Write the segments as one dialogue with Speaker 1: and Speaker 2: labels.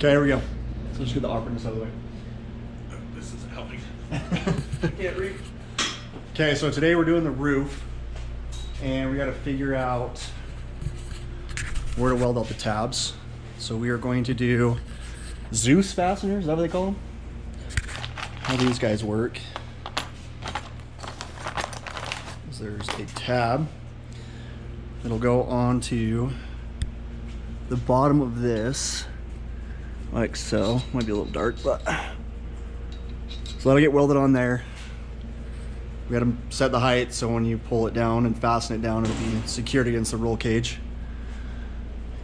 Speaker 1: Okay, here we go. So just get the awkwardness out of the way.
Speaker 2: This is helping.
Speaker 1: I can't read. Okay, so today we're doing the roof, and we got to figure out where to weld out the tabs. So we are going to do Zeus fasteners. Is that what they call them? How these guys work? There's a tab that'll go onto the bottom of this, like so. Might be a little dark, but so that'll get welded on there. We got to set the height so when you pull it down and fasten it down, it'll be secured against the roll cage.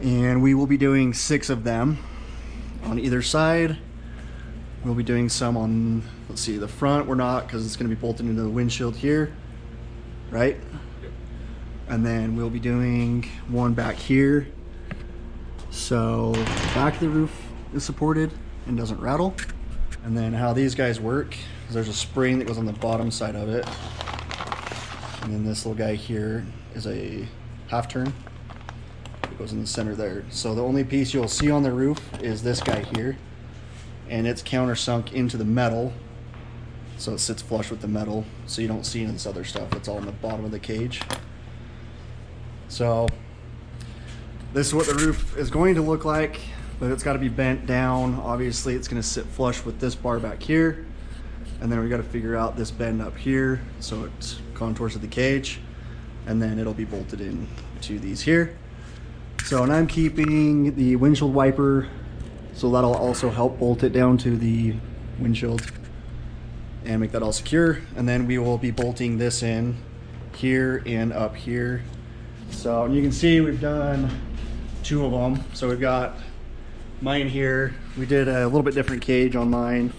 Speaker 1: And we will be doing 6 of them on either side. We'll be doing some on, let's see, the front we're not, because it's going to be bolted into the windshield here, right?
Speaker 2: Yep.
Speaker 1: And then we'll be doing one back here, so the back of the roof is supported and doesn't rattle. And then how these guys work is there's a spring that goes on the bottom side of it, and then this little guy here is a half turn. It goes in the center there. So the only piece you'll see on the roof is this guy here, and it's countersunk into the metal, so it sits flush with the metal, so you don't see any of this other stuff. It's all on the bottom of the cage. So this is what the roof is going to look like, but it's got to be bent down. Obviously it's going to sit flush with this bar back here, and then we got to figure out this bend up here so it contours to the cage, and then it'll be bolted in to these here. So, and I'm keeping the windshield wiper, so that'll also help bolt it down to the windshield and make that all secure. And then we will be bolting this in here and up here. So, and you can see we've done 2 of them. So we've got mine here. We did a little bit different cage on mine,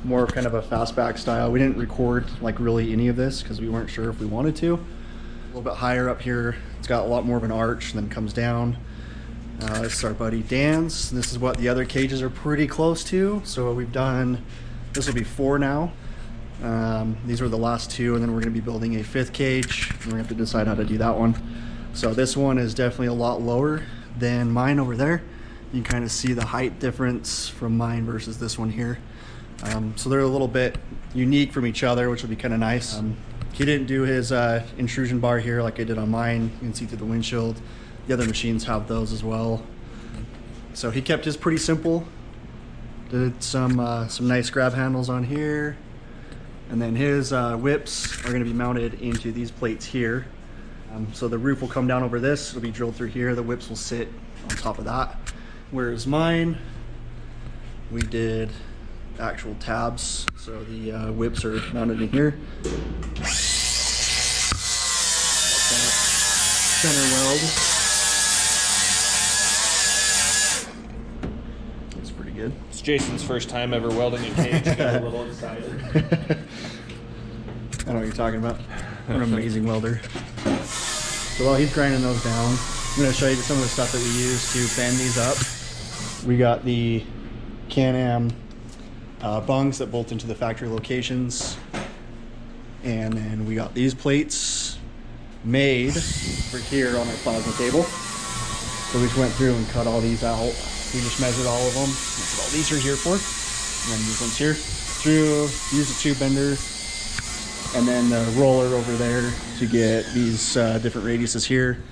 Speaker 1: more kind of a fastback style. We didn't record like really any of this because we weren't sure if we wanted to. A little bit higher up here, it's got a lot more of an arch, and then comes down. This is our buddy Dan's. This is what the other cages are pretty close to. So we've done, this will be 4 now. These were the last 2, and then we're going to be building a 5th cage, and we're going to have to decide how to do that one. So this one is definitely a lot lower than mine over there. You can kind of see the height difference from mine versus this one here. So they're a little bit unique from each other, which will be kind of nice. He didn't do his intrusion bar here like I did on mine. You can see through the windshield. The other machines have those as well. So he kept his pretty simple. Did some nice grab handles on here. And then his whips are going to be mounted into these plates here. So the roof will come down over this. It'll be drilled through here. The whips will sit on top of that. Whereas mine, we did actual tabs. So the whips are mounted in here. Center weld. That's pretty good.
Speaker 2: It's Jason's first time ever welding a cage. Got a little excited.
Speaker 1: I know what you're talking about. What an amazing welder. So while he's grinding those down, I'm going to show you some of the stuff that we use to bend these up. We got the Can-Am bungs that bolt into the factory locations, and then we got these plates made for here on our plasma table. So we just went through and cut all these out. We just measured all of them. That's what all these are here for. And then these ones here. Use a tube bender, and then the roller over there to get these different radiuses here.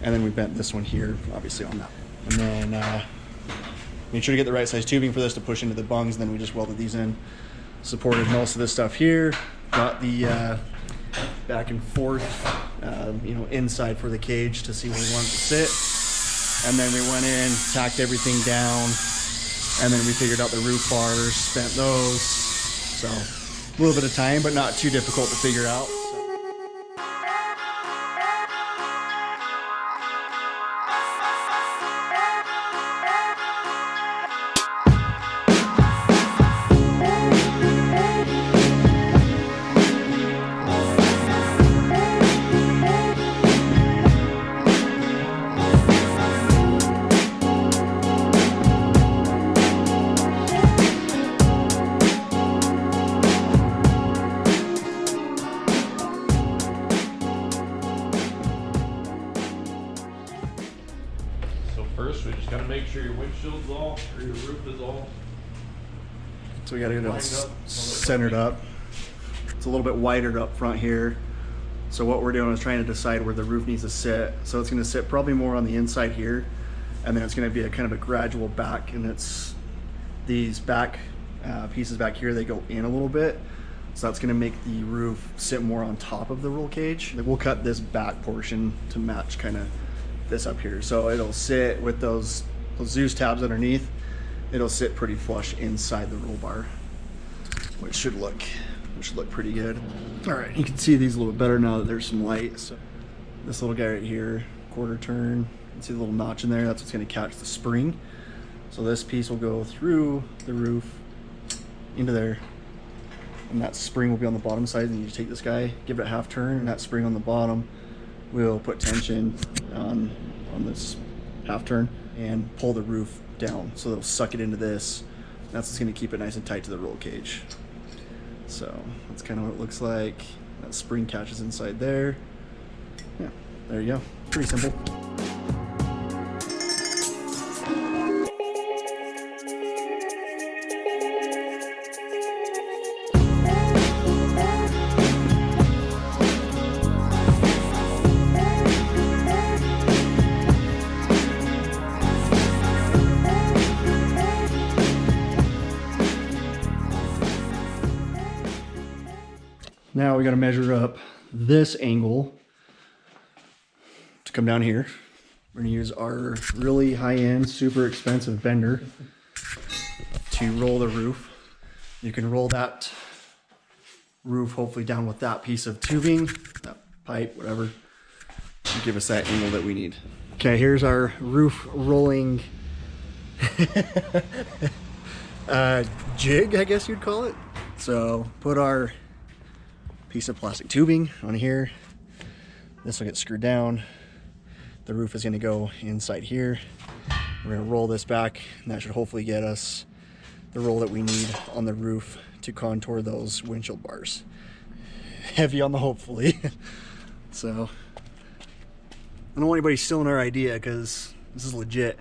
Speaker 1: And then we bent this one here, obviously, on that. And then made sure to get the right size tubing for this to push into the bungs, and then we just welded these in. Supported most of this stuff here. Got the back and forth, inside for the cage to see where we want it to sit. And then we went in, tacked everything down, and then we figured out the roof bars, bent those. So a little bit of time, but not too difficult to figure out.
Speaker 2: your roof is all
Speaker 1: So we got to get it all
Speaker 2: lined up.
Speaker 1: centered up. It's a little bit wider up front here. So what we're doing is trying to decide where the roof needs to sit. So it's going to sit probably more on the inside here, and then it's going to be a kind of a gradual back, and it's these back pieces back here, they go in a little bit. So that's going to make the roof sit more on top of the roll cage. We'll cut this back portion to match kind of this up here. So it'll sit with those Zeus tabs underneath. It'll sit pretty flush inside the roll bar, which should look pretty good. All right, you can see these a little bit better now that there's some light. So this little guy right here, quarter turn, you can see the little notch in there. That's what's going to catch the spring. So this piece will go through the roof into there, and that spring will be on the bottom side. And you just take this guy, give it a half turn, and that spring on the bottom will put tension on this half turn and pull the roof down. So it'll suck it into this. That's what's going to keep it nice and tight to the roll cage. So that's kind of what it looks like. That spring catches inside there. Yeah, there you go. Pretty simple. Now we got to measure up this angle to come down here. We're going to use our really high-end, super expensive bender to roll the roof. You can roll that roof hopefully down with that piece of tubing, that pipe, whatever, and give us that angle that we need. Okay, here's our roof rolling jig, I guess you'd call it. So put our piece of plastic tubing on here. This will get screwed down. The roof is going to go inside here. We're going to roll this back, and that should hopefully get us the roll that we need on the roof to contour those windshield bars. Heavy on the hopefully. So I don't want anybody stealing our idea, because this is legit.